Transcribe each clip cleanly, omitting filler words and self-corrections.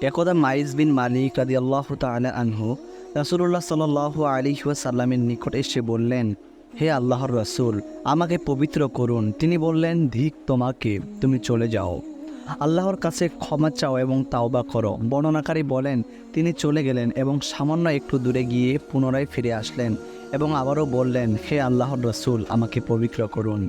একদা মাইজ বিন মালিক রাদিয়াল্লাহু তাআলা আনহু রাসূলুল্লাহ সাল্লাল্লাহু আলাইহি ওয়াসাল্লামের নিকট এসে বললেন, হে আল্লাহর রাসূল, আমাকে পবিত্র করুন। তিনি বললেন, ধিক তোমাকে, তুমি চলে যাও, আল্লাহর কাছে ক্ষমা চাও এবং তাওবা করো। বর্ণনাকারী বলেন, তিনি চলে গেলেন এবং সামান্য একটু দূরে গিয়ে পুনরায় ফিরে আসলেন এবং আবারও বললেন, হে আল্লাহর রাসূল, আমাকে পবিত্র করুন।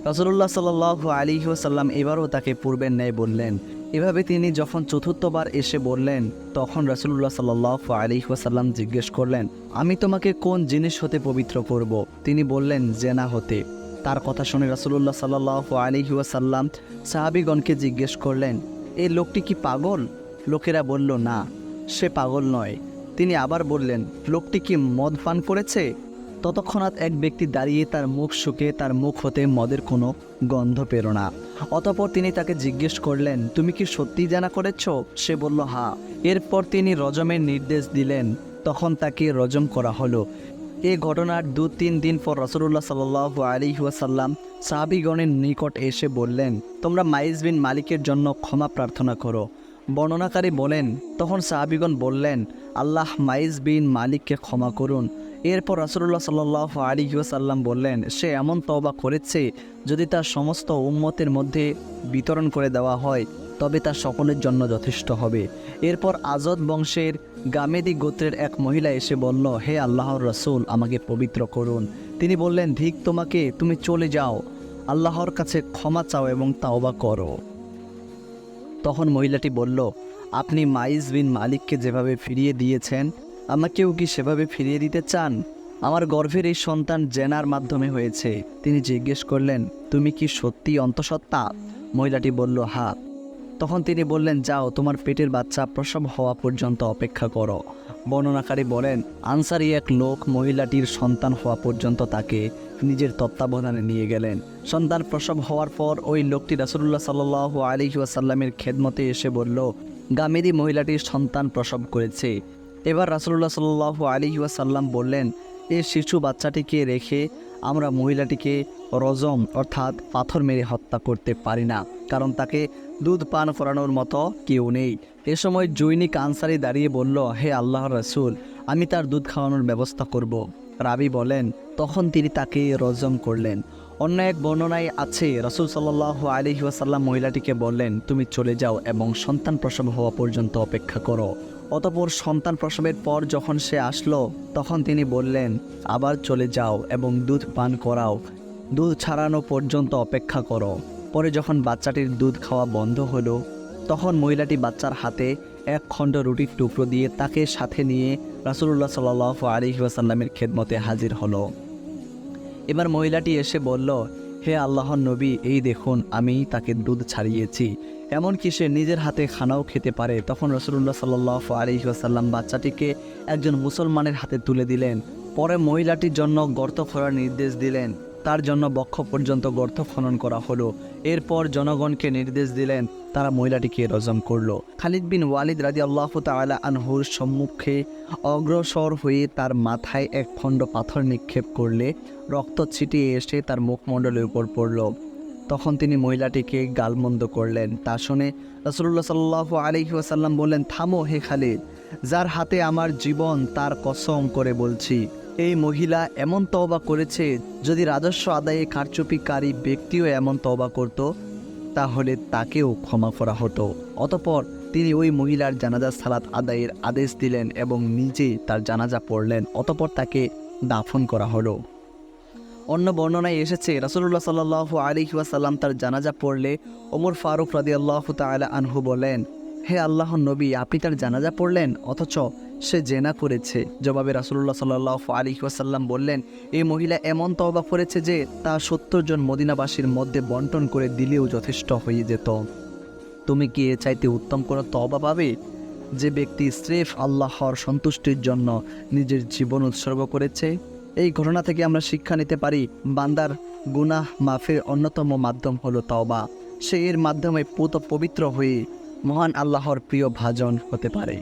রাসূলুল্লাহ সাল্লাল্লাহু আলাইহি ওয়াসাল্লাম এবারও তাকে পূর্বের ন্যায় বললেন। এভাবে তিনি যখন চতুর্থবার এসে বললেন, তখন রাসূলুল্লাহ সাল্লাল্লাহু আলাইহি ওয়াসাল্লাম জিজ্ঞেস করলেন, আমি তোমাকে কোন জিনিস হতে পবিত্র করব? তিনি বললেন, জেনা হতে। তার কথা শুনে রাসূলুল্লাহ সাল্লাল্লাহু আলাইহি ওয়াসাল্লাম সাহাবীগণকে জিজ্ঞেস করলেন, এই লোকটি কি পাগল? লোকেরা বলল, না, সে পাগল নয়। তিনি আবার বললেন, লোকটি কি মদ পান করেছে? ততক্ষণাৎ এক ব্যক্তি দাঁড়িয়ে তার মুখ শুকে তার মুখ হতে মদের কোনো গন্ধ পেল না। অতঃপর তিনি তাকে জিজ্ঞেস করলেন, তুমি কি সত্যিই জানা করেছ? সে বলল, হ্যাঁ। এরপর তিনি রজমের নির্দেশ দিলেন, তখন তাকে রজম করা হলো। এই ঘটনার 2-3 দিন পর রাসূলুল্লাহ সাল্লাল্লাহু আলাইহি ওয়াসাল্লাম সাহাবীগণের নিকট এসে বললেন, তোমরা মাইজ বিন মালিকের জন্য ক্ষমা প্রার্থনা করো। বর্ণনাকারী বলেন, তখন সাহাবীগণ বললেন, আল্লাহ মাইজ বিন মালিককে ক্ষমা করুন। এরপর রাসূলুল্লাহ সাল্লাল্লাহু আলাইহি ওয়াসাল্লাম বললেন, সে এমন তওবা করেছে, যদি তার সমস্ত উম্মতের মধ্যে বিতরণ করে দেওয়া হয় তবে তা সকলের জন্য যথেষ্ট হবে। এরপর আজদ বংশের গামেদি গোত্রের এক মহিলা এসে বলল, হে আল্লাহর রাসূল, আমাকে পবিত্র করুন। তিনি বললেন, ধিক তোমাকে, তুমি চলে যাও, আল্লাহর কাছে ক্ষমা চাও এবং তাওবা করো। তখন মহিলাটি বলল, আপনি মাইজ বিন মালিককে যেভাবে ফিরিয়ে দিয়েছেন, আমাকেও কি সেভাবে ফিরিয়ে দিতে চান? আমার গর্ভের এই সন্তান জেনার মাধ্যমে হয়েছে। তিনি জিজ্ঞেস করলেন, তুমি কি সত্যি অন্তঃসত্ত্বা? মহিলাটি বলল, হ্যাঁ। তখন তিনি বললেন, যাও, তোমার পেটের বাচ্চা প্রসব হওয়া পর্যন্ত অপেক্ষা করো। বর্ণনাকারী বলেন, আনসারী এক লোক মহিলাটির সন্তান হওয়া পর্যন্ত তাকে নিজের তত্ত্বাবধানে নিয়ে গেলেন। সন্তান প্রসব হওয়ার পর ওই লোকটি রাসূলুল্লাহ সাল্লাল্লাহু আলাইহি ওয়াসাল্লামের খেদমতে এসে বলল, গামেদি মহিলাটির সন্তান প্রসব করেছে। এবার রাসূলুল্লাহ সাল্লাল্লাহু আলাইহি ওয়াসাল্লাম বললেন, এই শিশু বাচ্চাটিকে রেখে আমরা মহিলাটিকে রজম অর্থাৎ পাথর মেরে হত্যা করতে পারি না, কারণ তাকে দুধ পান করানোর মতো কেউ নেই। এ সময় জৈনিক আনসারী দাঁড়িয়ে বলল, হে আল্লাহর রাসূল, আমি তার দুধ খাওয়ানোর ব্যবস্থা করব। রাবি বলেন, তখন তিনি তাকে রজম করলেন। অন্য এক বর্ণনায় আছে, রাসূল সাল্লাল্লাহু আলাইহি ওয়াসাল্লাম মহিলাটিকে বললেন, তুমি চলে যাও এবং সন্তান প্রসব হওয়া পর্যন্ত অপেক্ষা করো। অতঃপর সন্তান প্রসবের পর যখন সে আসলো, তখন তিনি বললেন, আবার চলে যাও এবং দুধ পান করাও, দুধ ছাড়ানো পর্যন্ত অপেক্ষা করো। পরে যখন বাচ্চাটির দুধ খাওয়া বন্ধ হলো, তখন মহিলাটি বাচ্চার হাতে এক খণ্ড রুটির টুকরো দিয়ে তাকে সাথে নিয়ে রাসূলুল্লাহ সাল্লাল্লাহু আলাইহি ওয়াসাল্লামের খেদমতে হাজির হলো। এবার মহিলাটি এসে বলল, হে আল্লাহর নবী, এই দেখুন, আমি তাকে দুধ ছাড়িয়েছি, এমনকি সে নিজের হাতে খানাও খেতে পারে। তখন রাসূলুল্লাহ সাল্লাল্লাহু আলাইহি ওয়াসাল্লাম বাচ্চাটিকে একজন মুসলমানের হাতে তুলে দিলেন। পরে মহিলাটির জন্য গর্ত খোঁড়ার নির্দেশ দিলেন। তার জন্য বক্ষ পর্যন্ত গর্ত খনন করা হলো। এরপর জনগণকে নির্দেশ দিলেন, তারা মহিলাটিকে রজম করল। খালিদ বিন ওয়ালিদ রাদিয়াল্লাহু তাআলা আনহুর সম্মুখে অগ্রসর হয়ে তার মাথায় এক খণ্ড পাথর নিক্ষেপ করলে রক্ত ছিটিয়ে এসে তার মুখমণ্ডলের উপর পড়ল। তখন তিনি মহিলাটিকে গালমন্দ করলেন। তা শুনে রাসূলুল্লাহ সাল্লাল্লাহু আলাইহি ওয়াসাল্লাম বললেন, থামো হে খালিদ, যার হাতে আমার জীবন তার কসম করে বলছি, এই মহিলা এমন তওবা করেছে, যদি রাজস্ব আদায়ে কারচুপিকারী ব্যক্তিও এমন তওবা করত, তাহলে তাকেও ক্ষমা করা হতো। অতঃপর তিনি ওই মহিলার জানাজা সালাত আদায়ের আদেশ দিলেন এবং নিজে তার জানাজা পড়লেন। অতঃপর তাকে দাফন করা হলো। অন্য বর্ণনায় এসেছে, রাসূলুল্লাহ সাল্লাল্লাহু আলাইহি ওয়াসাল্লাম তার জানাজা পড়লে ওমর ফারুক রাদিয়াল্লাহু তাআলা আনহু বলেন, হে আল্লাহর নবী, আপনি তার জানাজা পড়লেন, অথচ সে জেনা করেছে। জবাবে রাসূলুল্লাহ সাল্লাল্লাহু আলাইহি ওয়াসাল্লাম বললেন, এই মহিলা এমন তওবা করেছে যে তা 70 জন মদিনাবাসীর মধ্যে বন্টন করে দিলেও যথেষ্ট হয়ে যেত। তুমি কি এর চাইতে উত্তম কোনো তওবা পাবে? যে ব্যক্তি স্রেফ আল্লাহর সন্তুষ্টির জন্য নিজের জীবন উৎসর্গ করেছে। এই ঘটনা থেকে আমরা শিক্ষা নিতে পারি, বান্দার গুনাহ মাফের অন্যতম মাধ্যম হলো তওবা। সে এর মাধ্যমে পবিত্র হয়ে মহান আল্লাহর প্রিয় ভাজন হতে পারে।